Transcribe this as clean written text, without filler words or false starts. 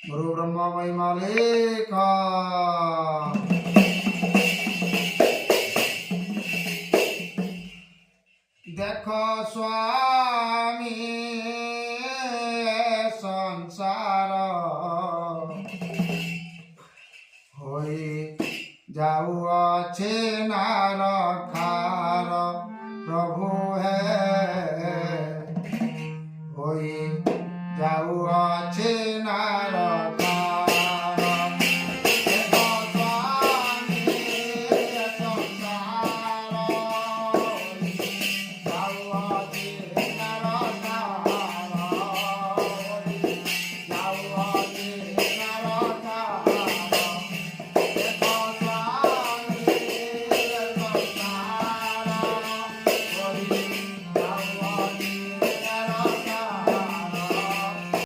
गुरु ब्रह्मा महिमा लेखा। देखो स्वामी संसार होई जाऊअछे नार खार प्रभु है होई जाऊअछे